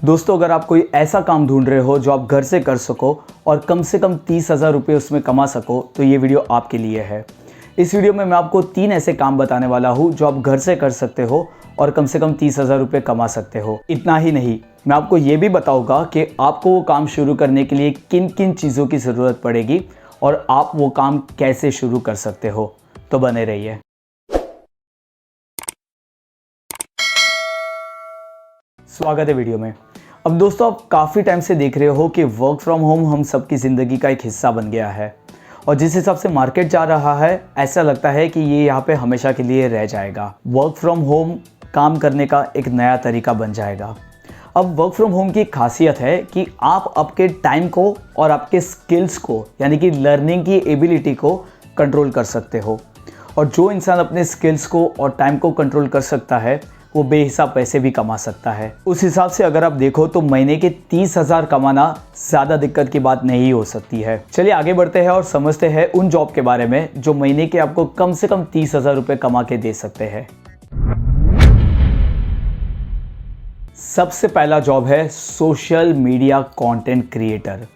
दोस्तों, अगर आप कोई ऐसा काम ढूंढ रहे हो जो आप घर से कर सको और कम से कम 30,000 रुपये उसमें कमा सको तो ये वीडियो आपके लिए है। इस वीडियो में मैं आपको 3 ऐसे काम बताने वाला हूँ जो आप घर से कर सकते हो और कम से कम 30,000 रुपये कमा सकते हो। इतना ही नहीं, मैं आपको ये भी बताऊँगा कि आपको वो काम शुरू करने के लिए किन किन चीज़ों की ज़रूरत पड़ेगी और आप वो काम कैसे शुरू कर सकते हो। तो बने रहिए। स्वागत है वीडियो में। अब दोस्तों, आप काफ़ी टाइम से देख रहे हो कि वर्क फ्रॉम होम हम सबकी ज़िंदगी का एक हिस्सा बन गया है और जिस हिसाब से मार्केट जा रहा है ऐसा लगता है कि ये यहाँ पे हमेशा के लिए रह जाएगा। वर्क फ्रॉम होम काम करने का एक नया तरीका बन जाएगा। अब वर्क फ्रॉम होम की खासियत है कि आप आपके टाइम को और आपके स्किल्स को यानी कि लर्निंग की एबिलिटी को कंट्रोल कर सकते हो। और जो इंसान अपने स्किल्स को और टाइम को कंट्रोल कर सकता है वो बेहिसाब पैसे भी कमा सकता है। उस हिसाब से अगर आप देखो तो महीने के 30,000 कमाना ज़्यादा दिक्कत की बात नहीं हो सकती है। चलिए आगे बढ़ते हैं और समझते हैं उन जॉब के बारे में जो महीने के आपको कम से कम 30,000 रुपये कमा के दे सकते हैं। सबसे पहला जॉब है सोशल मीडिया कंटेंट क्रिएटर।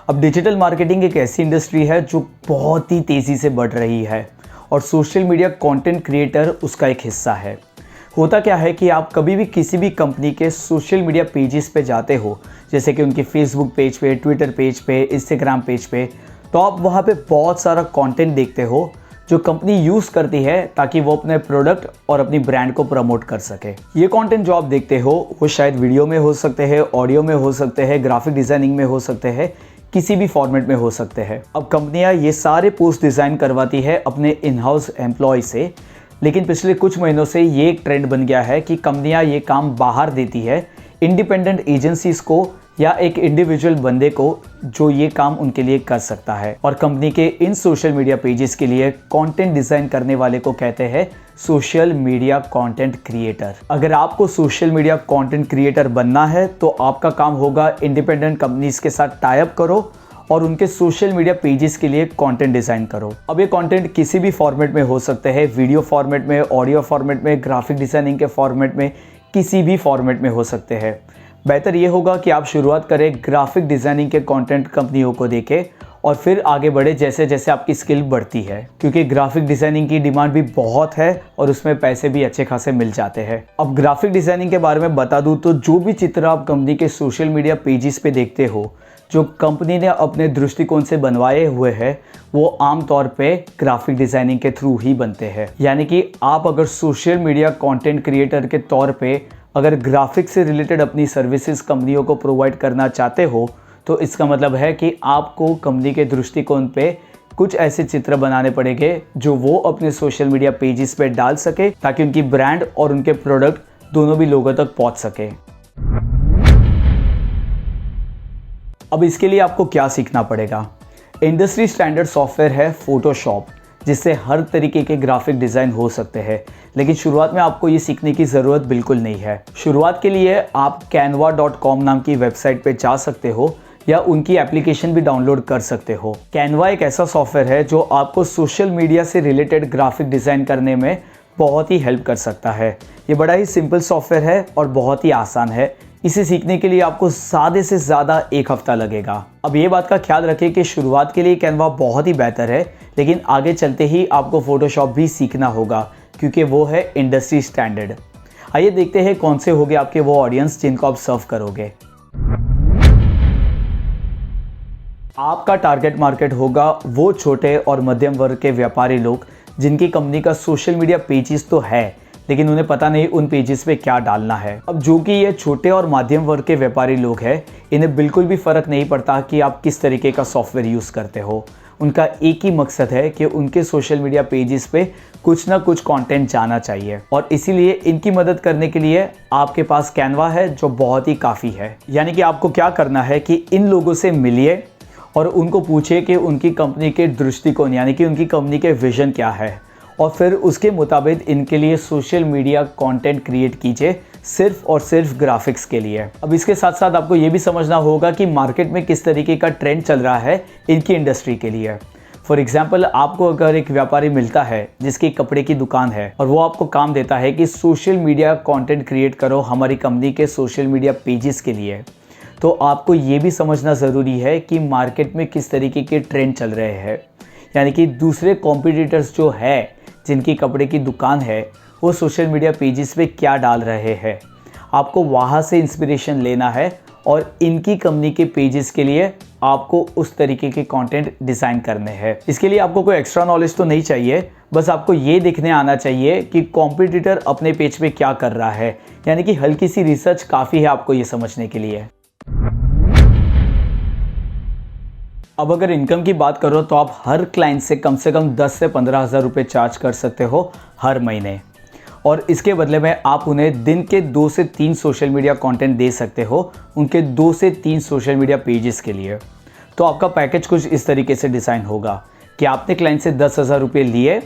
अब डिजिटल मार्केटिंग एक ऐसी इंडस्ट्री है जो बहुत ही तेज़ी से बढ़ रही है और सोशल मीडिया कंटेंट क्रिएटर उसका एक हिस्सा है। होता क्या है कि आप कभी भी किसी भी कंपनी के सोशल मीडिया पेजेस पे जाते हो, जैसे कि उनके फेसबुक पेज पे, ट्विटर पेज पे, इंस्टाग्राम पेज पे, तो आप वहाँ पे बहुत सारा कंटेंट देखते हो जो कंपनी यूज़ करती है ताकि वो अपने प्रोडक्ट और अपनी ब्रांड को प्रमोट कर सके। ये कंटेंट जो आप देखते हो वो शायद वीडियो में हो सकते हैं, ऑडियो में हो सकते हैं, ग्राफिक डिज़ाइनिंग में हो सकते हैं, किसी भी फॉर्मेट में हो सकते हैं। अब कंपनियाँ ये सारे पोस्ट डिज़ाइन करवाती है अपने इन हाउस एम्प्लॉय से, लेकिन पिछले कुछ महीनों से ये एक ट्रेंड बन गया है कि कंपनियां ये काम बाहर देती है इंडिपेंडेंट एजेंसीज को या एक इंडिविजुअल बंदे को जो ये काम उनके लिए कर सकता है। और कंपनी के इन सोशल मीडिया पेजेस के लिए कंटेंट डिज़ाइन करने वाले को कहते हैं सोशल मीडिया कंटेंट क्रिएटर। अगर आपको सोशल मीडिया कंटेंट क्रिएटर बनना है तो आपका काम होगा इंडिपेंडेंट कंपनीज के साथ टाई अप करो और उनके सोशल मीडिया पेजेस के लिए कंटेंट डिज़ाइन करो। अब ये कंटेंट किसी भी फॉर्मेट में हो सकते हैं, वीडियो फॉर्मेट में, ऑडियो फॉर्मेट में, ग्राफिक डिज़ाइनिंग के फॉर्मेट में, किसी भी फॉर्मेट में हो सकते हैं। बेहतर ये होगा कि आप शुरुआत करें ग्राफिक डिज़ाइनिंग के कंटेंट कंपनियों को देके और फिर आगे बढ़े जैसे जैसे आपकी स्किल बढ़ती है, क्योंकि ग्राफिक डिज़ाइनिंग की डिमांड भी बहुत है और उसमें पैसे भी अच्छे खासे मिल जाते हैं। अब ग्राफिक डिज़ाइनिंग के बारे में बता दूँ तो जो भी चित्र आप कंपनी के सोशल मीडिया पेजेस पे देखते हो जो कंपनी ने अपने दृष्टिकोण से बनवाए हुए हैं वो आमतौर पे ग्राफिक डिज़ाइनिंग के थ्रू ही बनते हैं। यानी कि आप अगर सोशल मीडिया कंटेंट क्रिएटर के तौर पे अगर ग्राफिक से रिलेटेड अपनी सर्विसेज कंपनियों को प्रोवाइड करना चाहते हो तो इसका मतलब है कि आपको कंपनी के दृष्टिकोण पे कुछ ऐसे चित्र बनाने पड़ेंगे जो वो अपने सोशल मीडिया पेजेस पे डाल सके ताकि उनकी ब्रांड और उनके प्रोडक्ट दोनों भी लोगों तक पहुंच सके। अब इसके लिए आपको क्या सीखना पड़ेगा? इंडस्ट्री स्टैंडर्ड सॉफ्टवेयर है फोटोशॉप, जिससे हर तरीके के ग्राफिक डिज़ाइन हो सकते हैं, लेकिन शुरुआत में आपको ये सीखने की ज़रूरत बिल्कुल नहीं है। शुरुआत के लिए आप canva.com नाम की वेबसाइट पे जा सकते हो या उनकी एप्लीकेशन भी डाउनलोड कर सकते हो। कैनवा एक ऐसा सॉफ्टवेयर है जो आपको सोशल मीडिया से रिलेटेड ग्राफिक डिज़ाइन करने में बहुत ही हेल्प कर सकता है। ये बड़ा ही सिंपल सॉफ्टवेयर है और बहुत ही आसान है। इसे सीखने के लिए आपको ज़्यादा से ज़्यादा 1 हफ्ता लगेगा। अब ये बात का ख्याल रखें कि शुरुआत के लिए कैनवा बहुत ही बेहतर है, लेकिन आगे चलते ही आपको फोटोशॉप भी सीखना होगा क्योंकि वो है इंडस्ट्री स्टैंडर्ड। आइए देखते हैं कौन से होंगे आपके वो ऑडियंस जिनको आप सर्व करोगे। आपका टारगेट मार्केट होगा वो छोटे और मध्यम वर्ग के व्यापारी लोग जिनकी कंपनी का सोशल मीडिया पेजेस तो है लेकिन उन्हें पता नहीं उन पेजेस पे क्या डालना है। अब जो कि ये छोटे और मध्यम वर्ग के व्यापारी लोग हैं, इन्हें बिल्कुल भी फ़र्क नहीं पड़ता कि आप किस तरीके का सॉफ्टवेयर यूज़ करते हो। उनका एक ही मकसद है कि उनके सोशल मीडिया पेजेस पे कुछ ना कुछ कंटेंट जाना चाहिए और इसीलिए इनकी मदद करने के लिए आपके पास कैनवा है जो बहुत ही काफ़ी है। यानी कि आपको क्या करना है कि इन लोगों से मिलिए और उनको पूछिए कि उनकी कंपनी के दृष्टिकोण यानी कि उनकी कंपनी के विजन क्या है और फिर उसके मुताबिक इनके लिए सोशल मीडिया कंटेंट क्रिएट कीजिए सिर्फ और सिर्फ ग्राफिक्स के लिए। अब इसके साथ साथ आपको ये भी समझना होगा कि मार्केट में किस तरीके का ट्रेंड चल रहा है इनकी इंडस्ट्री के लिए। फॉर एग्जाम्पल, आपको अगर एक व्यापारी मिलता है जिसकी कपड़े की दुकान है और वो आपको काम देता है कि सोशल मीडिया कंटेंट क्रिएट करो हमारी कंपनी के सोशल मीडिया पेजेस के लिए, तो आपको ये भी समझना ज़रूरी है कि मार्केट में किस तरीके के ट्रेंड चल रहे हैं, यानी कि दूसरे कॉम्पिटिटर्स जो है जिनकी कपड़े की दुकान है वो सोशल मीडिया पेजेस पे क्या डाल रहे हैं। आपको वहाँ से इंस्पिरेशन लेना है और इनकी कंपनी के पेजेस के लिए आपको उस तरीके के कंटेंट डिज़ाइन करने हैं। इसके लिए आपको कोई एक्स्ट्रा नॉलेज तो नहीं चाहिए, बस आपको ये दिखने आना चाहिए कि कॉम्पिटिटर अपने पेज पे क्या कर रहा है, यानी कि हल्की सी रिसर्च काफ़ी है आपको ये समझने के लिए। अब अगर इनकम की बात करो तो आप हर क्लाइंट से कम 10 से 15 हज़ार रुपये चार्ज कर सकते हो हर महीने, और इसके बदले में आप उन्हें दिन के 2 से 3 सोशल मीडिया कंटेंट दे सकते हो उनके 2 से 3 सोशल मीडिया पेजेस के लिए। तो आपका पैकेज कुछ इस तरीके से डिज़ाइन होगा कि आपने क्लाइंट से 10 हज़ार रुपये लिए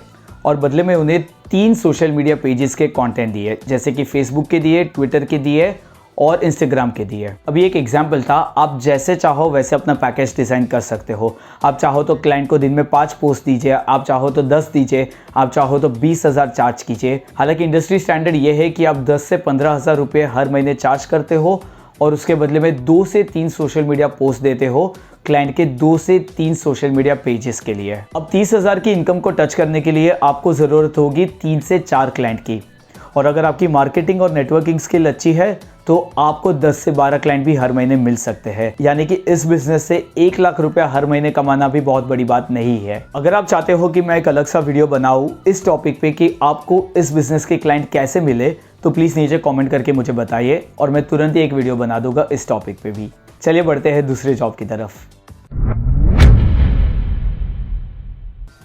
और बदले में उन्हें 3 सोशल मीडिया पेजेस के कंटेंट दिए, जैसे कि फेसबुक के दिए, ट्विटर के दिए और इंस्टाग्राम के दिए। अभी एक एग्जाम्पल था, आप जैसे चाहो वैसे अपना पैकेज डिज़ाइन कर सकते हो। आप चाहो तो क्लाइंट को दिन में 5 पोस्ट दीजिए, आप चाहो तो 10 दीजिए, आप चाहो तो 20 हज़ार चार्ज कीजिए। हालांकि इंडस्ट्री स्टैंडर्ड ये है कि आप 10 से 15 हज़ार रुपये हर महीने चार्ज करते हो और उसके बदले में 2 से 3 सोशल मीडिया पोस्ट देते हो क्लाइंट के 2 से 3 सोशल मीडिया पेजेस के लिए। अब 30 हज़ार की इनकम को टच करने के लिए आपको ज़रूरत होगी 3 से 4 क्लाइंट की, और अगर आपकी मार्केटिंग और नेटवर्किंग स्किल अच्छी है तो आपको 10 से 12 क्लाइंट भी हर महीने मिल सकते हैं। यानी कि इस बिजनेस से 1 लाख रुपया हर महीने कमाना भी बहुत बड़ी बात नहीं है। अगर आप चाहते हो कि मैं एक अलग सा वीडियो बनाऊं इस टॉपिक पे कि आपको इस बिजनेस के क्लाइंट कैसे मिले, तो प्लीज़ नीचे कमेंट करके मुझे बताइए और मैं तुरंत ही एक वीडियो बना दूंगा इस टॉपिक पे भी। चलिए बढ़ते हैं दूसरे जॉब की तरफ।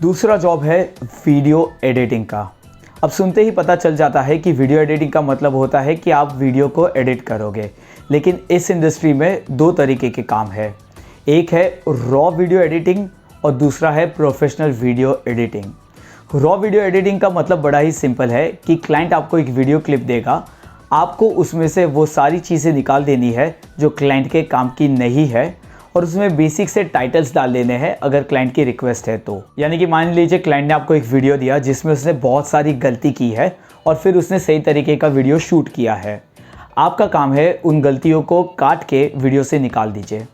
दूसरा जॉब है वीडियो एडिटिंग का। अब सुनते ही पता चल जाता है कि वीडियो एडिटिंग का मतलब होता है कि आप वीडियो को एडिट करोगे, लेकिन इस इंडस्ट्री में 2 तरीके के काम है। एक है रॉ वीडियो एडिटिंग और दूसरा है professional video editing. Raw video editing का मतलब बड़ा ही सिंपल है कि क्लाइंट आपको एक वीडियो क्लिप देगा, आपको उसमें से वो सारी चीज़ें निकाल देनी है जो क्लाइंट के काम की नहीं है और उसमें बेसिक से टाइटल्स डाल देने हैं अगर क्लाइंट की रिक्वेस्ट है तो। यानी कि मान लीजिए क्लाइंट ने आपको एक वीडियो दिया जिसमें उसने बहुत सारी गलती की है और फिर उसने सही तरीके का वीडियो शूट किया है। आपका काम है उन गलतियों को काट के वीडियो से निकाल दीजिए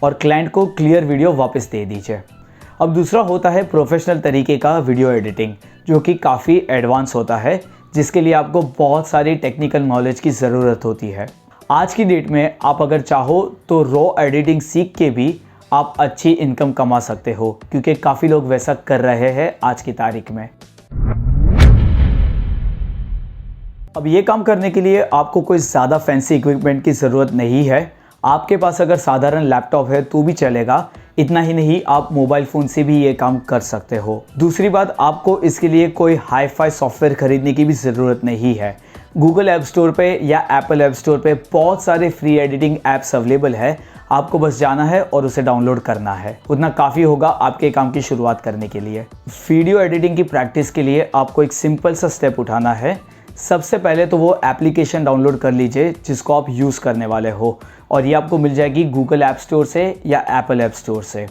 और क्लाइंट को क्लियर वीडियो वापस दे दीजिए। अब दूसरा होता है प्रोफेशनल तरीके का वीडियो एडिटिंग, जो कि काफ़ी एडवांस होता है, जिसके लिए आपको बहुत सारी टेक्निकल नॉलेज की ज़रूरत होती है। आज की डेट में आप अगर चाहो तो रॉ एडिटिंग सीख के भी आप अच्छी इनकम कमा सकते हो, क्योंकि काफ़ी लोग वैसा कर रहे हैं आज की तारीख में। अब ये काम करने के लिए आपको कोई ज़्यादा फैंसी इक्विपमेंट की ज़रूरत नहीं है। आपके पास अगर साधारण लैपटॉप है तो भी चलेगा। इतना ही नहीं, आप मोबाइल फ़ोन से भी ये काम कर सकते हो। दूसरी बात, आपको इसके लिए कोई हाई-फाई सॉफ्टवेयर खरीदने की भी ज़रूरत नहीं है। गूगल ऐप स्टोर पे या एप्पल ऐप स्टोर पे बहुत सारे फ्री एडिटिंग ऐप्स अवेलेबल है। आपको बस जाना है और उसे डाउनलोड करना है, उतना काफ़ी होगा आपके काम की शुरुआत करने के लिए। वीडियो एडिटिंग की प्रैक्टिस के लिए आपको एक सिंपल सा स्टेप उठाना है। सबसे पहले तो वो एप्लीकेशन डाउनलोड कर लीजिए जिसको आप यूज़ करने वाले हो, और ये आपको मिल जाएगी गूगल ऐप स्टोर से या एप्पल ऐप स्टोर से।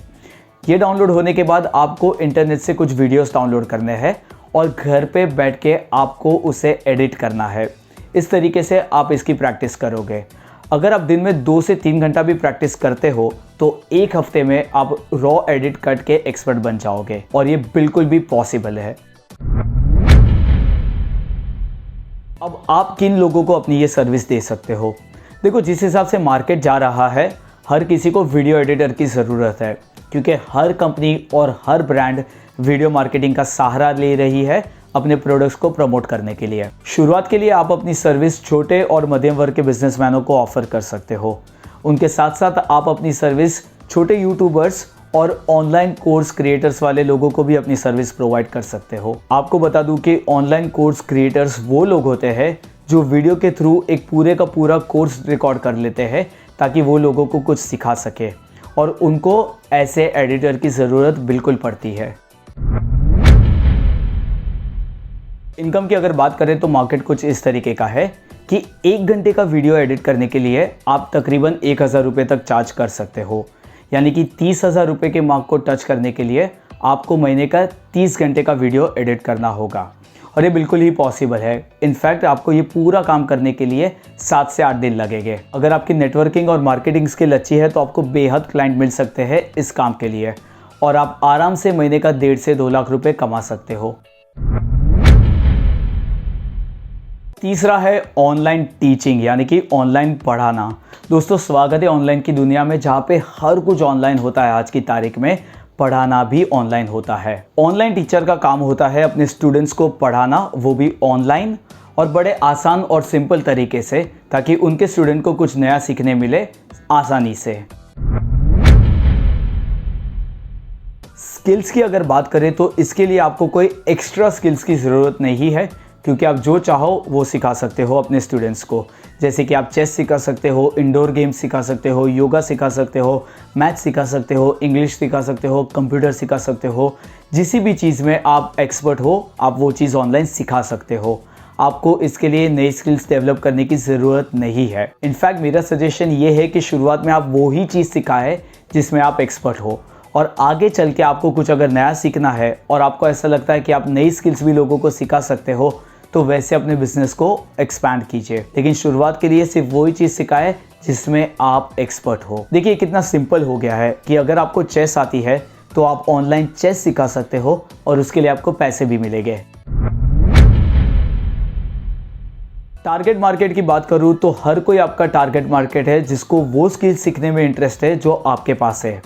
ये डाउनलोड होने के बाद आपको इंटरनेट से कुछ वीडियोस डाउनलोड करने हैं और घर पे बैठ के आपको उसे एडिट करना है। इस तरीके से आप इसकी प्रैक्टिस करोगे। अगर आप दिन में 2 से 3 घंटा भी प्रैक्टिस करते हो तो 1 हफ्ते में आप रॉ एडिट कट के एक्सपर्ट बन जाओगे, और ये बिल्कुल भी पॉसिबल है। अब आप किन लोगों को अपनी ये सर्विस दे सकते हो? देखो, जिस हिसाब से मार्केट जा रहा है, हर किसी को वीडियो एडिटर की ज़रूरत है, क्योंकि हर कंपनी और हर ब्रांड वीडियो मार्केटिंग का सहारा ले रही है अपने प्रोडक्ट्स को प्रमोट करने के लिए। शुरुआत के लिए आप अपनी सर्विस छोटे और मध्यम वर्ग के बिजनेसमैनों को ऑफर कर सकते हो। उनके साथ साथ आप अपनी सर्विस छोटे यूट्यूबर्स और ऑनलाइन कोर्स क्रिएटर्स वाले लोगों को भी अपनी सर्विस प्रोवाइड कर सकते हो। आपको बता दूं कि ऑनलाइन कोर्स क्रिएटर्स वो लोग होते हैं जो वीडियो के थ्रू एक पूरे का पूरा कोर्स रिकॉर्ड कर लेते हैं ताकि वो लोगों को कुछ सिखा सके, और उनको ऐसे एडिटर की ज़रूरत बिल्कुल पड़ती है। इनकम की अगर बात करें तो मार्केट कुछ इस तरीके का है कि 1 घंटे का वीडियो एडिट करने के लिए आप तकरीबन 1000 रुपये तक चार्ज कर सकते हो। यानी कि 30,000 रुपये के मार्क को टच करने के लिए आपको महीने का 30 घंटे का वीडियो एडिट करना होगा और ये बिल्कुल ही पॉसिबल है। इनफैक्ट आपको ये पूरा काम करने के लिए 7 से 8 दिन लगेंगे। अगर आपकी नेटवर्किंग और मार्केटिंग स्किल अच्छी है तो आपको बेहद क्लाइंट मिल सकते हैं इस काम के लिए और आप आराम से महीने का 1.5 से 2 लाख रुपए कमा सकते हो। तीसरा है ऑनलाइन टीचिंग यानी कि ऑनलाइन पढ़ाना। दोस्तों स्वागत है ऑनलाइन की दुनिया में, जहाँ पे हर कुछ ऑनलाइन होता है। आज की तारीख में पढ़ाना भी ऑनलाइन होता है। ऑनलाइन टीचर का काम होता है अपने स्टूडेंट्स को पढ़ाना, वो भी ऑनलाइन और बड़े आसान और सिंपल तरीके से, ताकि उनके स्टूडेंट को कुछ नया सीखने मिले आसानी से। स्किल्स की अगर बात करें तो इसके लिए आपको कोई एक्स्ट्रा स्किल्स की ज़रूरत नहीं है, क्योंकि आप जो चाहो वो सिखा सकते हो अपने स्टूडेंट्स को। जैसे कि आप चेस सिखा सकते हो, इंडोर गेम्स सिखा सकते हो, योगा सिखा सकते हो, मैथ सिखा सकते हो, इंग्लिश सिखा सकते हो, कंप्यूटर सिखा सकते हो। जिस भी चीज़ में आप एक्सपर्ट हो आप वो चीज़ ऑनलाइन सिखा सकते हो। आपको इसके लिए नई स्किल्स डेवलप करने की ज़रूरत नहीं है। इनफैक्ट मेरा सजेशन ये है कि शुरुआत में आप वो ही चीज़ सिखाएं जिसमें आप एक्सपर्ट हो, और आगे चल के आपको कुछ अगर नया सीखना है और आपको ऐसा लगता है कि आप नई स्किल्स भी लोगों को सिखा सकते हो तो वैसे अपने बिजनेस को एक्सपैंड कीजिए। लेकिन शुरुआत के लिए सिर्फ वही चीज़ सिखाएं जिसमें आप एक्सपर्ट हो। देखिए कितना सिंपल हो गया है कि अगर आपको चेस आती है तो आप ऑनलाइन चेस सिखा सकते हो और उसके लिए आपको पैसे भी मिलेंगे। टारगेट मार्केट की बात करूं तो हर कोई आपका टारगेट मार्केट है जिसको वो स्किल सीखने में इंटरेस्ट है जो आपके पास है।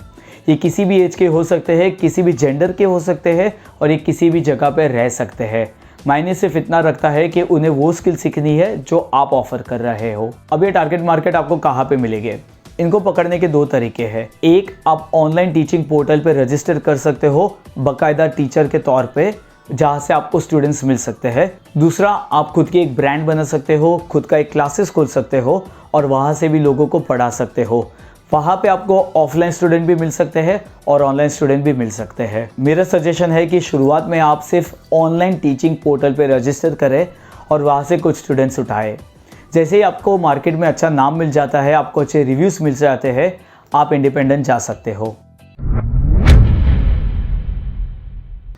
ये किसी भी एज के हो सकते हैं, किसी भी जेंडर के हो सकते हैं और ये किसी भी जगह पे रह सकते हैं। मायने सिर्फ इतना रखता है कि उन्हें वो स्किल सीखनी है जो आप ऑफर कर रहे हो। अब ये टारगेट मार्केट आपको कहाँ पे मिलेंगे? इनको पकड़ने के 2 तरीके हैं। एक, आप ऑनलाइन टीचिंग पोर्टल पे रजिस्टर कर सकते हो बाकायदा टीचर के तौर पे, जहाँ से आपको स्टूडेंट्स मिल सकते हैं। दूसरा, आप खुद की एक ब्रांड बना सकते हो, खुद का एक क्लासेस खोल सकते हो और वहाँ से भी लोगों को पढ़ा सकते हो। वहाँ पे आपको ऑफलाइन स्टूडेंट भी मिल सकते हैं और ऑनलाइन स्टूडेंट भी मिल सकते हैं। मेरा सजेशन है कि शुरुआत में आप सिर्फ ऑनलाइन टीचिंग पोर्टल पे रजिस्टर करें और वहाँ से कुछ स्टूडेंट्स उठाएं। जैसे ही आपको मार्केट में अच्छा नाम मिल जाता है, आपको अच्छे रिव्यूज़ मिल जाते हैं, आप इंडिपेंडेंट जा सकते हो।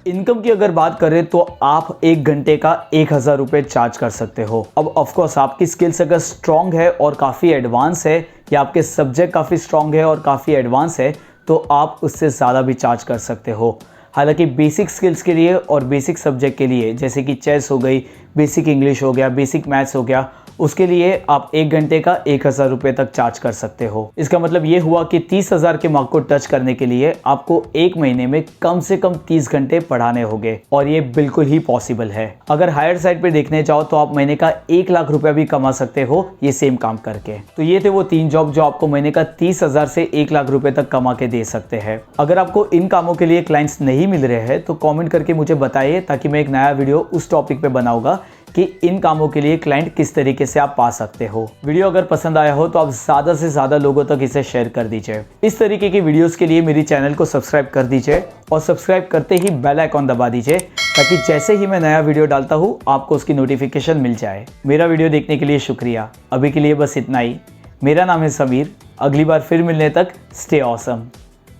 इनकम की अगर बात करें तो आप 1 घंटे का 1000 रुपये चार्ज कर सकते हो। अब ऑफकोर्स आपकी स्किल्स अगर स्ट्रॉन्ग है और काफ़ी एडवांस है, या आपके सब्जेक्ट काफ़ी स्ट्रॉन्ग है और काफ़ी एडवांस है, तो आप उससे ज़्यादा भी चार्ज कर सकते हो। हालांकि बेसिक स्किल्स के लिए और बेसिक सब्जेक्ट के लिए, जैसे कि चेस हो गई, बेसिक इंग्लिश हो गया, बेसिक मैथ्स हो गया, उसके लिए आप 1 घंटे का 1000 रुपये तक चार्ज कर सकते हो। इसका मतलब ये हुआ कि 30,000 के मार्क को टच करने के लिए आपको 1 महीने में कम से कम 30 घंटे पढ़ाने होंगे, और ये बिल्कुल ही पॉसिबल है। अगर हायर साइड पे देखने जाओ तो आप महीने का 1 लाख रुपया भी कमा सकते हो ये सेम काम करके। तो ये थे वो 3 जॉब जो आपको महीने का 30,000 से 1 लाख रुपए तक कमा के दे सकते हैं। अगर आपको इन कामों के लिए क्लाइंट्स नहीं मिल रहे हैं तो कॉमेंट करके मुझे बताइए, ताकि मैं एक नया वीडियो उस टॉपिक पे बनाऊंगा कि इन कामों के लिए क्लाइंट किस तरीके से आप पा सकते हो। वीडियो अगर पसंद आया हो तो आप ज़्यादा से ज़्यादा लोगों तक इसे शेयर कर दीजिए। इस तरीके की वीडियोस के लिए मेरी चैनल को सब्सक्राइब कर दीजिए और सब्सक्राइब करते ही बेल आइकॉन दबा दीजिए, ताकि जैसे ही मैं नया वीडियो डालता हूँ आपको उसकी नोटिफिकेशन मिल जाए। मेरा वीडियो देखने के लिए शुक्रिया। अभी के लिए बस इतना ही। मेरा नाम है समीर। अगली बार फिर मिलने तक स्टे ऑसम।